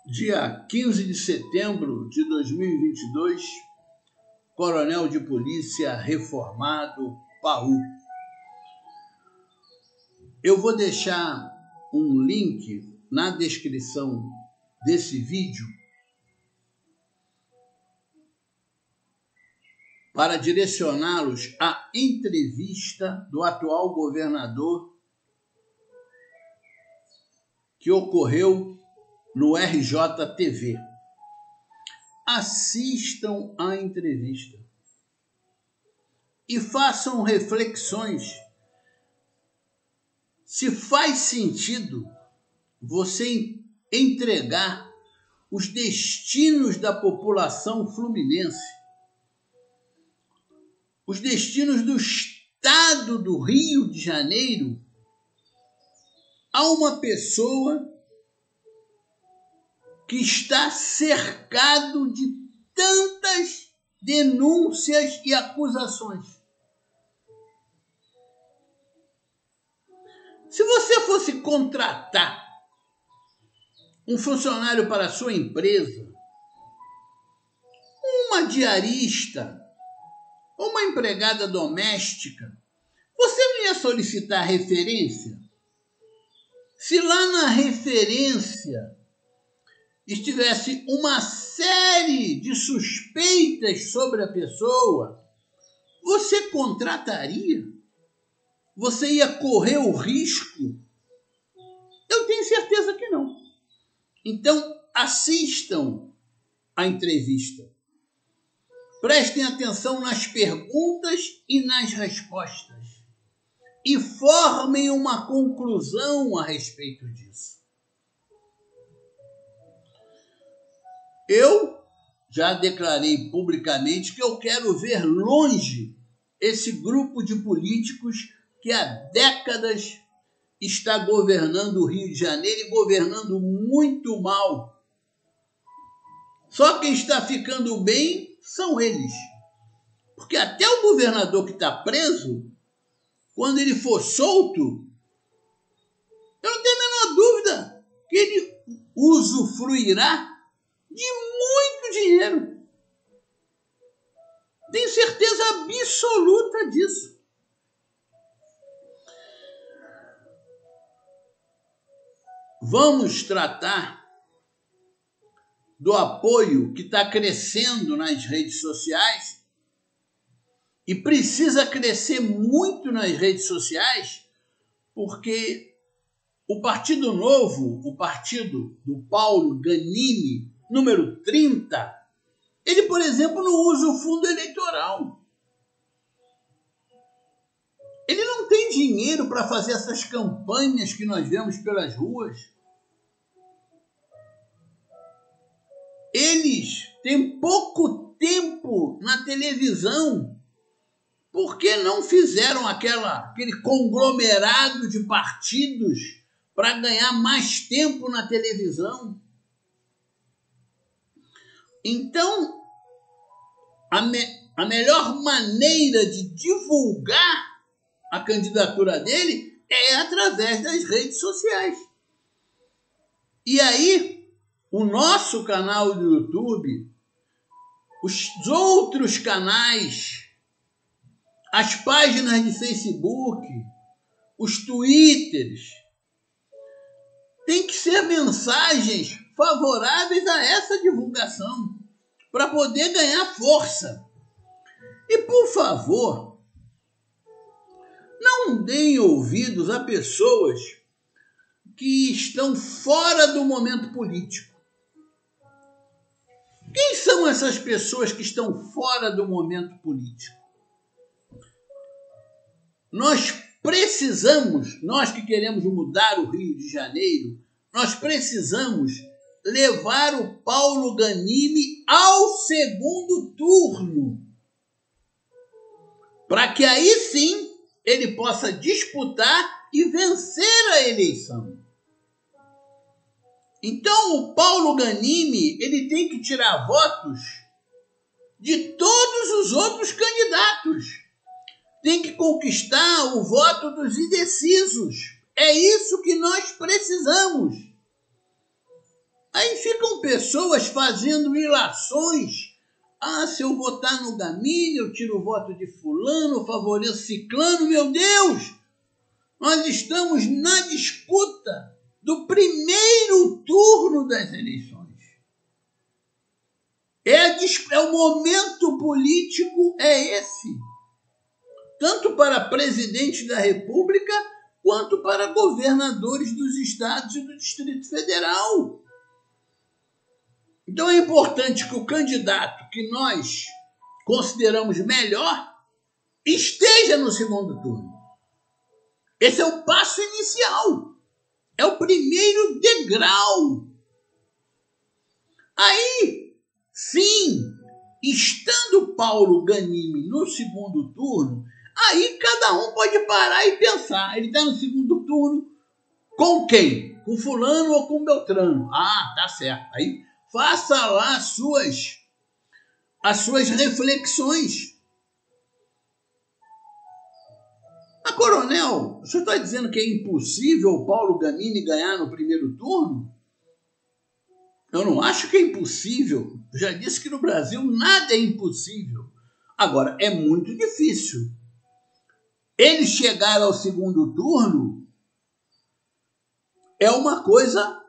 Dia 15 de setembro de 2022, Coronel de Polícia reformado, Paul. Eu vou deixar um link na descrição desse vídeo para direcioná-los à entrevista do atual governador que ocorreu no RJTV. Assistam à entrevista e façam reflexões se faz sentido você entregar os destinos da população fluminense, os destinos do estado do Rio de Janeiro a uma pessoa que está cercado de tantas denúncias e acusações. Se você fosse contratar um funcionário para a sua empresa, uma diarista, uma empregada doméstica, você não ia solicitar referência? Se lá na referência estivesse uma série de suspeitas sobre a pessoa, você contrataria? Você ia correr o risco? Eu tenho certeza que não. Então, assistam à entrevista. Prestem atenção nas perguntas e nas respostas. E formem uma conclusão a respeito disso. Eu já declarei publicamente que eu quero ver longe esse grupo de políticos que há décadas está governando o Rio de Janeiro e governando muito mal. Só quem está ficando bem são eles. Porque até o governador que está preso, quando ele for solto, eu não tenho a menor dúvida que ele usufruirá de muito dinheiro. Tenho certeza absoluta disso. Vamos tratar do apoio que está crescendo nas redes sociais e precisa crescer muito nas redes sociais porque o Partido Novo, o partido do Paulo Ganimi, número 30, ele, por exemplo, não usa o fundo eleitoral. Ele não tem dinheiro para fazer essas campanhas que nós vemos pelas ruas. Eles têm pouco tempo na televisão. Por que não fizeram aquele conglomerado de partidos para ganhar mais tempo na televisão? Então, a melhor maneira de divulgar a candidatura dele é através das redes sociais. E aí, o nosso canal do YouTube, os outros canais, as páginas de Facebook, os Twitters, tem que ser mensagens favoráveis a essa divulgação para poder ganhar força. E, por favor, não deem ouvidos a pessoas que estão fora do momento político. Quem são essas pessoas que estão fora do momento político? Nós precisamos, nós que queremos mudar o Rio de Janeiro, nós precisamos levar o Paulo Ganimi ao segundo turno, para que aí sim ele possa disputar e vencer a eleição. Então o Paulo Ganimi, ele tem que tirar votos de todos os outros candidatos. Tem que conquistar o voto dos indecisos. É isso que nós precisamos. Aí ficam pessoas fazendo ilações. Ah, se eu votar no Gamini, eu tiro o voto de fulano, favoreço ciclano. Meu Deus! Nós estamos na disputa do primeiro turno das eleições. O momento político é esse. Tanto para presidente da República, quanto para governadores dos estados e do Distrito Federal. Então é importante que o candidato que nós consideramos melhor esteja no segundo turno. Esse é o passo inicial. É o primeiro degrau. Aí, sim, estando Paulo Gamini no segundo turno, aí cada um pode parar e pensar. Ele está no segundo turno com quem? Com fulano ou com Beltrano? Ah, tá certo. Aí faça lá as suas reflexões. A coronel, o senhor está dizendo que é impossível o Paulo Gamini ganhar no primeiro turno? Eu não acho que é impossível. Eu já disse que no Brasil nada é impossível. Agora, é muito difícil. Ele chegar ao segundo turno é uma coisa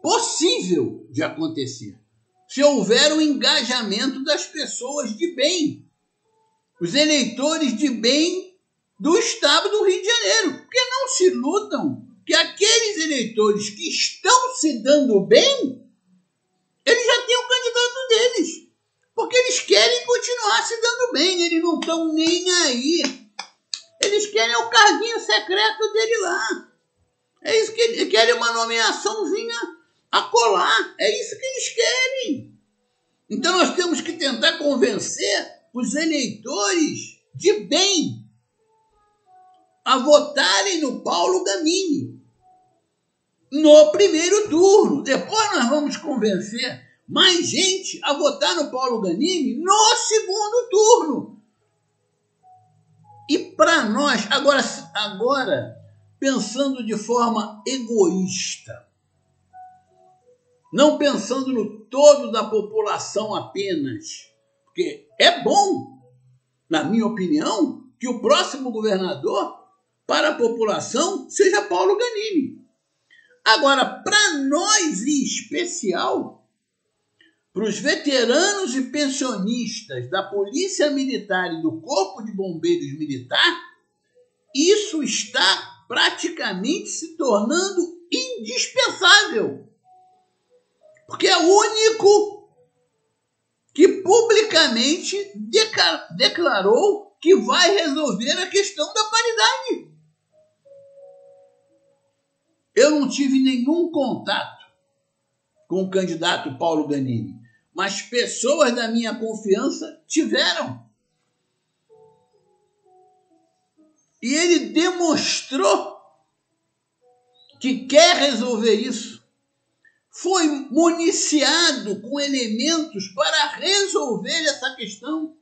possível de acontecer. Se houver o engajamento das pessoas de bem, os eleitores de bem do estado do Rio de Janeiro. Porque não se iludam que aqueles eleitores que estão se dando bem, eles já têm o candidato deles. Porque eles querem continuar se dando bem, eles não estão nem aí. Eles querem o carguinho secreto dele lá. É isso que eles querem, uma nomeaçãozinha a colar. É isso que eles querem. Então nós temos que tentar convencer os eleitores de bem a votarem no Paulo Gamini no primeiro turno. Depois nós vamos convencer mais gente a votar no Paulo Gamini no segundo turno. E para nós, agora, pensando de forma egoísta, não pensando no todo da população apenas, porque é bom, na minha opinião, que o próximo governador para a população seja Paulo Gamini. Agora, para nós em especial, para os veteranos e pensionistas da Polícia Militar e do Corpo de Bombeiros Militar, isso está praticamente se tornando indispensável. Porque é o único que publicamente declarou que vai resolver a questão da paridade. Eu não tive nenhum contato com o candidato Paulo Gamini, mas pessoas da minha confiança tiveram. E ele demonstrou que quer resolver isso. Foi municiado com elementos para resolver essa questão.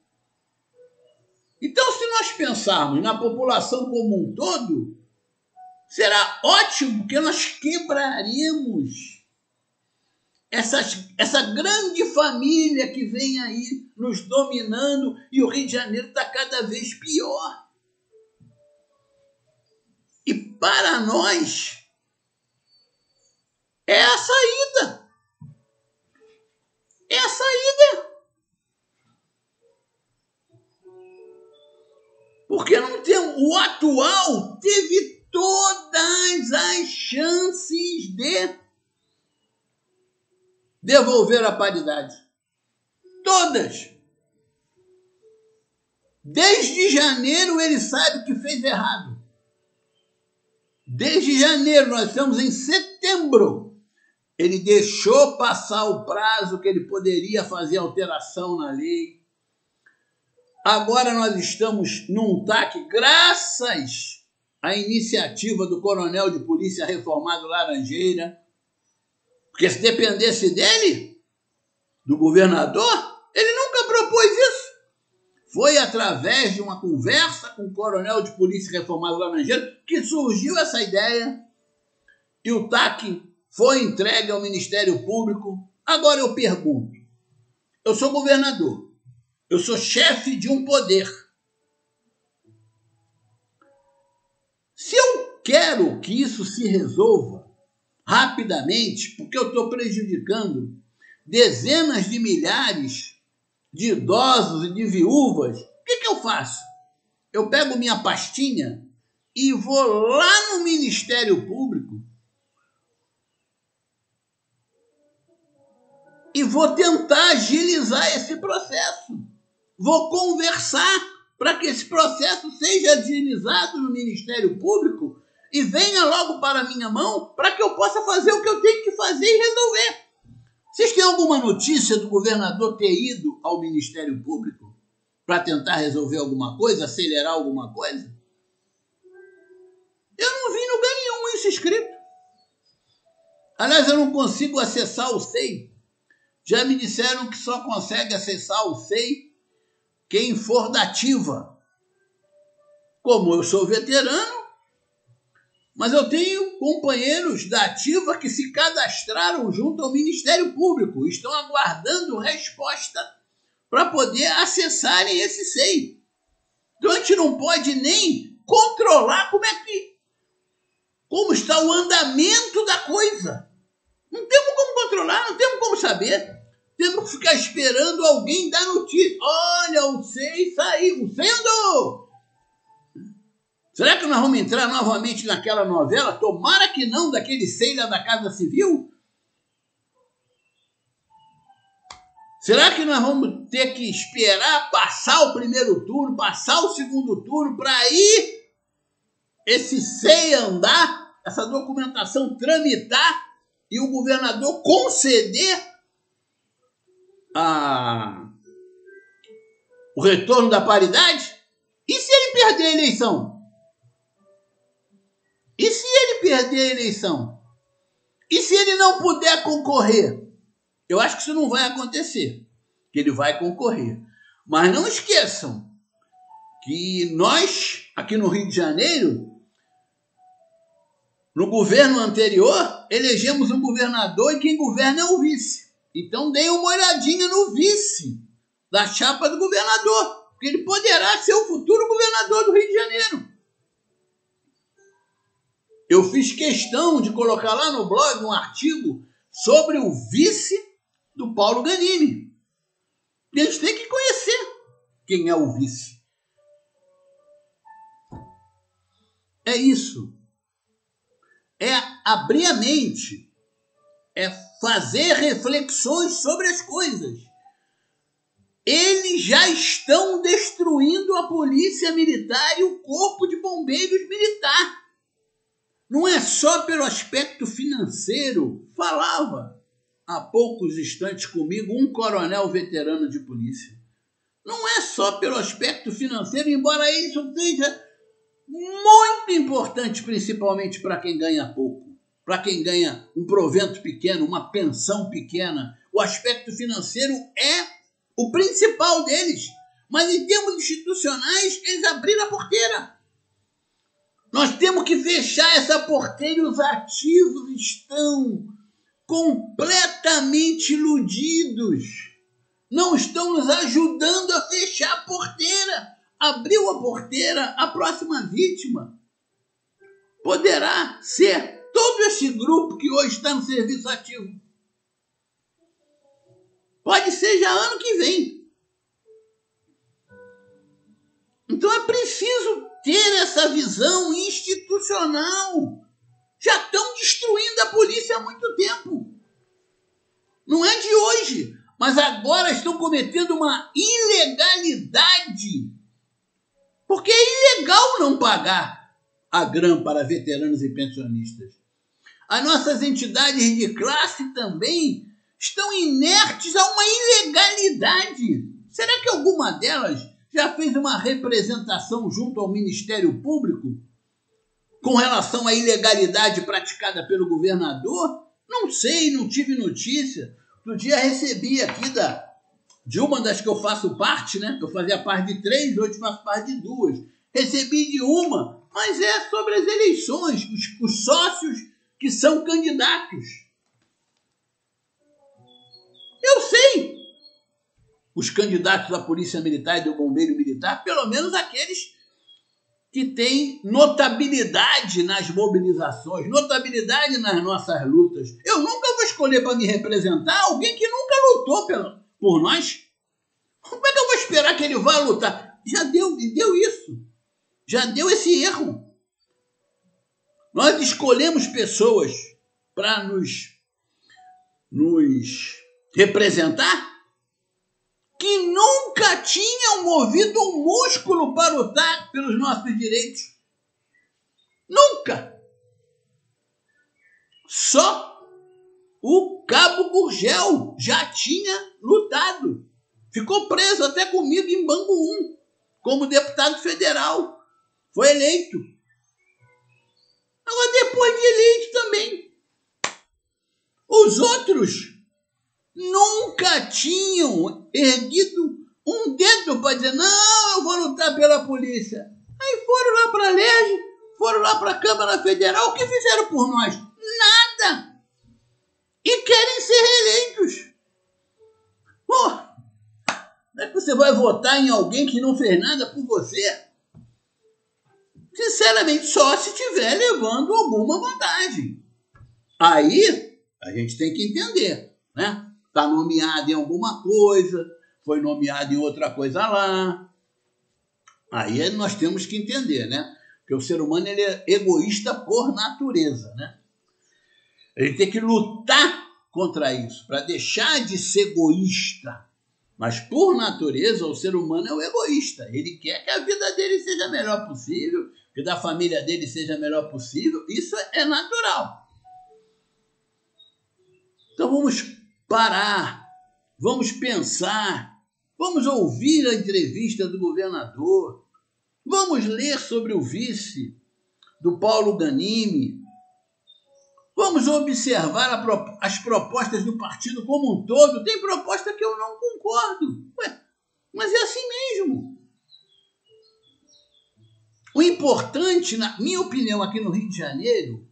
Então, se nós pensarmos na população como um todo, será ótimo, porque nós quebraremos essa grande família que vem aí nos dominando, e o Rio de Janeiro está cada vez pior. E para nós é a saída. É a saída. Porque não tem, o atual teve todas as chances de devolver a paridade. Todas. Desde janeiro ele sabe que fez errado. Desde janeiro, nós estamos em setembro. Ele deixou passar o prazo que ele poderia fazer alteração na lei. Agora nós estamos num TAC, graças à iniciativa do coronel de polícia reformado Laranjeira. Porque se dependesse dele, do governador, ele nunca propôs isso. Foi através de uma conversa com o coronel de polícia reformado Laranjeira que surgiu essa ideia. E o TAC foi entregue ao Ministério Público. Agora eu pergunto, eu sou governador, eu sou chefe de um poder. Se eu quero que isso se resolva rapidamente, porque eu estou prejudicando dezenas de milhares de idosos e de viúvas, o que eu faço? Eu pego minha pastinha e vou lá no Ministério Público e vou tentar agilizar esse processo. Vou conversar para que esse processo seja agilizado no Ministério Público e venha logo para a minha mão para que eu possa fazer o que eu tenho que fazer e resolver. Vocês têm alguma notícia do governador ter ido ao Ministério Público para tentar resolver alguma coisa, acelerar alguma coisa? Eu não vi em lugar nenhum isso escrito. Aliás, eu não consigo acessar o SEI. Já me disseram que só consegue acessar o SEI quem for da ativa. Como eu sou veterano, mas eu tenho companheiros da ativa que se cadastraram junto ao Ministério Público, estão aguardando resposta para poder acessarem esse SEI. Então a gente não pode nem controlar como está o andamento da coisa. Não temos como controlar, não temos como saber. Temos que ficar esperando alguém dar notícia. Olha, o SEI saiu, o SEI andou. Será que nós vamos entrar novamente naquela novela? Tomara que não, daquele SEI lá da Casa Civil. Será que nós vamos ter que esperar passar o primeiro turno, passar o segundo turno, para aí esse SEI andar, essa documentação tramitar e o governador conceder o retorno da paridade? E se ele perder a eleição? E se ele perder a eleição? E se ele não puder concorrer? Eu acho que isso não vai acontecer, que ele vai concorrer. Mas não esqueçam que nós, aqui no Rio de Janeiro, no governo anterior, elegemos um governador e quem governa é o vice. Então deem uma olhadinha no vice da chapa do governador, porque ele poderá ser o futuro governador do Rio de Janeiro. Eu fiz questão de colocar lá no blog um artigo sobre o vice do Paulo Ganimi. E a gente tem que conhecer quem é o vice. É isso. É abrir a mente. É fazer reflexões sobre as coisas. Eles já estão destruindo a polícia militar e o corpo de bombeiros militar. Não é só pelo aspecto financeiro. Falava há poucos instantes comigo um coronel veterano de polícia. Não é só pelo aspecto financeiro, embora isso seja muito importante, principalmente para quem ganha pouco, para quem ganha um provento pequeno, uma pensão pequena. O aspecto financeiro é o principal deles. Mas em termos institucionais, eles abriram a porteira. Nós temos que fechar essa porteira e os ativos estão completamente iludidos. Não estão nos ajudando a fechar a porteira. Abriu a porteira, a próxima vítima poderá ser todo esse grupo que hoje está no serviço ativo. Pode ser já ano que vem. Então é preciso ter essa visão institucional. Já estão destruindo a polícia há muito tempo. Não é de hoje, mas agora estão cometendo uma ilegalidade. Porque é ilegal não pagar a GRAM para veteranos e pensionistas. As nossas entidades de classe também estão inertes a uma ilegalidade. Será que alguma delas já fez uma representação junto ao Ministério Público com relação à ilegalidade praticada pelo governador? Não sei, não tive notícia. Outro dia recebi aqui de uma das que eu faço parte, né? Eu fazia parte de 3, hoje faço parte de 2. Recebi de uma, mas é sobre as eleições. Os sócios que são candidatos. Eu sei. Os candidatos da Polícia Militar e do Bombeiro Militar, pelo menos aqueles que têm notabilidade nas mobilizações, notabilidade nas nossas lutas. Eu nunca vou escolher para me representar alguém que nunca lutou por nós. Como é que eu vou esperar que ele vá lutar? Já deu isso. Já deu esse erro. Nós escolhemos pessoas para nos representar que nunca tinham movido um músculo para lutar pelos nossos direitos. Nunca. Só o Cabo Gurgel já tinha lutado. Ficou preso até comigo em Bangu 1, como deputado federal. Foi eleito. Agora, depois de eleito também, os outros nunca tinham erguido um dedo para dizer, não, eu vou lutar pela polícia. Aí foram lá para a LERJ, foram lá para a Câmara Federal, o que fizeram por nós? Nada. E querem ser reeleitos. Pô, como é que você vai votar em alguém que não fez nada por você? Sinceramente, só se estiver levando alguma vantagem. Aí, a gente tem que entender, né? Está nomeado em alguma coisa, foi nomeado em outra coisa lá. Aí nós temos que entender, né? Porque o ser humano ele é egoísta por natureza, né? A gente tem que lutar contra isso, para deixar de ser egoísta. Mas, por natureza, o ser humano é o egoísta. Ele quer que a vida dele seja a melhor possível, que da família dele seja a melhor possível. Isso é natural. Então, vamos parar, vamos pensar, vamos ouvir a entrevista do governador, vamos ler sobre o vice do Paulo Ganimi, vamos observar as propostas do partido como um todo. Tem proposta que eu não concordo, mas é assim mesmo. O importante, na minha opinião, aqui no Rio de Janeiro,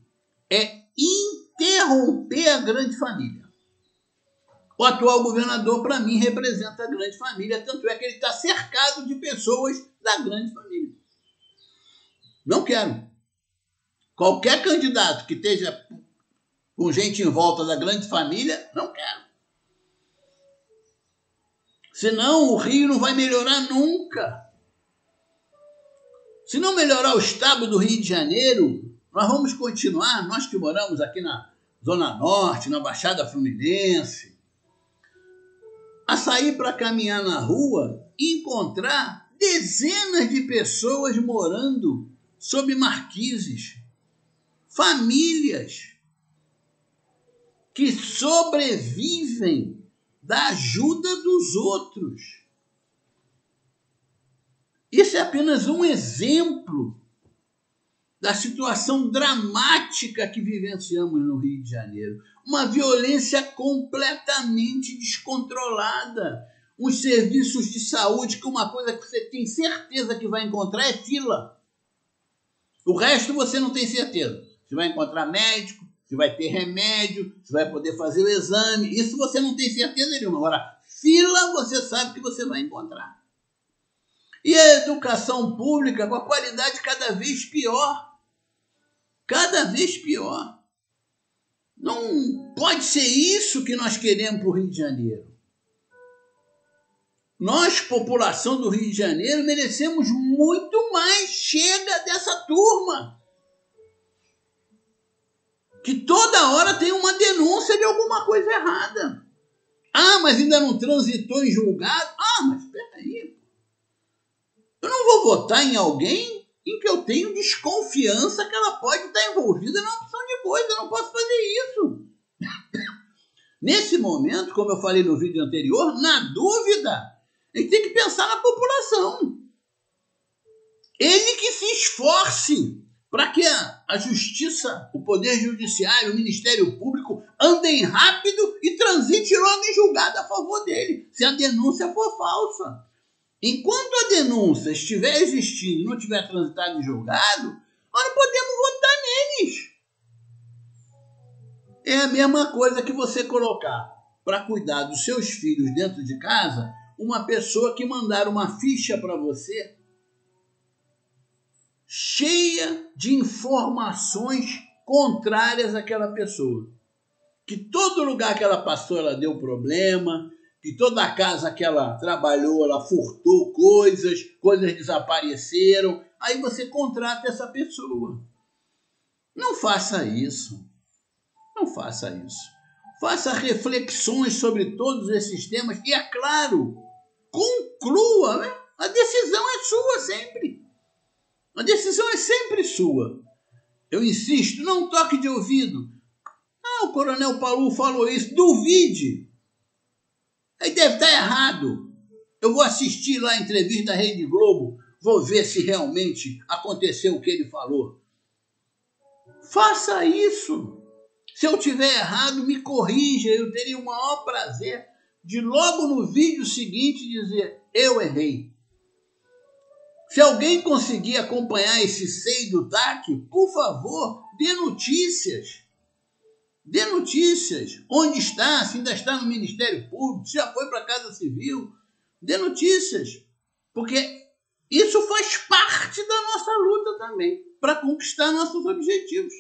é interromper a grande família. O atual governador, para mim, representa a grande família, tanto é que ele está cercado de pessoas da grande família. Não quero. Qualquer candidato que esteja com gente em volta da grande família, não quero. Senão o Rio não vai melhorar nunca. Se não melhorar o estado do Rio de Janeiro, nós vamos continuar, nós que moramos aqui na Zona Norte, na Baixada Fluminense, a sair para caminhar na rua e encontrar dezenas de pessoas morando sob marquises, famílias que sobrevivem da ajuda dos outros. Isso é apenas um exemplo da situação dramática que vivenciamos no Rio de Janeiro. Uma violência completamente descontrolada. Uns serviços de saúde que uma coisa que você tem certeza que vai encontrar é fila. O resto você não tem certeza. Você vai encontrar médico, você vai ter remédio, você vai poder fazer o exame. Isso você não tem certeza nenhuma. Agora, fila você sabe que você vai encontrar. E a educação pública com a qualidade cada vez pior. Cada vez pior. Não pode ser isso que nós queremos para o Rio de Janeiro. Nós, população do Rio de Janeiro, merecemos muito mais. Chega dessa turma. Que toda hora tem uma denúncia de alguma coisa errada. Ah, mas ainda não transitou em julgado. Ah, mas espera aí. Eu não vou votar em alguém em que eu tenho desconfiança que ela pode estar envolvida numa opção de coisa. Eu não posso fazer isso. Nesse momento, como eu falei no vídeo anterior, na dúvida, a gente tem que pensar na população. Ele que se esforce para que a justiça, o poder judiciário, o Ministério Público andem rápido e transite logo em julgado a favor dele, se a denúncia for falsa. Enquanto a denúncia estiver existindo e não estiver transitado em julgado, nós não podemos votar neles. É a mesma coisa que você colocar para cuidar dos seus filhos dentro de casa uma pessoa que mandar uma ficha para você cheia de informações contrárias àquela pessoa. Que todo lugar que ela passou ela deu problema, que toda a casa que ela trabalhou ela furtou coisas desapareceram. Aí você contrata essa pessoa. Não faça isso. Não faça isso. Faça reflexões sobre todos esses temas e, é claro, conclua, né? A decisão é sua sempre. A decisão é sempre sua. Eu insisto, não toque de ouvido. Ah, o Coronel Paul falou isso. Duvide. Aí deve estar errado. Eu vou assistir lá a entrevista da Rede Globo, vou ver se realmente aconteceu o que ele falou. Faça isso. Se eu tiver errado, me corrija. Eu teria o maior prazer de logo no vídeo seguinte dizer, eu errei. Se alguém conseguir acompanhar esse SEI do TAC, por favor, dê notícias. Dê notícias. Onde está? Se ainda está no Ministério Público, se já foi para a Casa Civil. Dê notícias. Porque isso faz parte da nossa luta também, para conquistar nossos objetivos.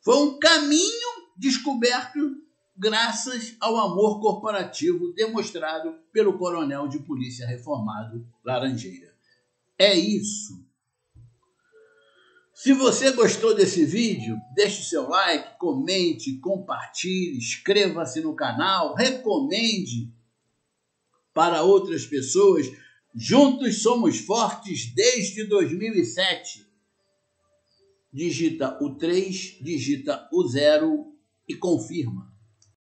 Foi um caminho descoberto graças ao amor corporativo demonstrado pelo coronel de polícia reformado Laranjeira. É isso. Se você gostou desse vídeo, deixe seu like, comente, compartilhe, inscreva-se no canal, recomende para outras pessoas. Juntos somos fortes desde 2007. Digita o 3, digita o 0 e confirma.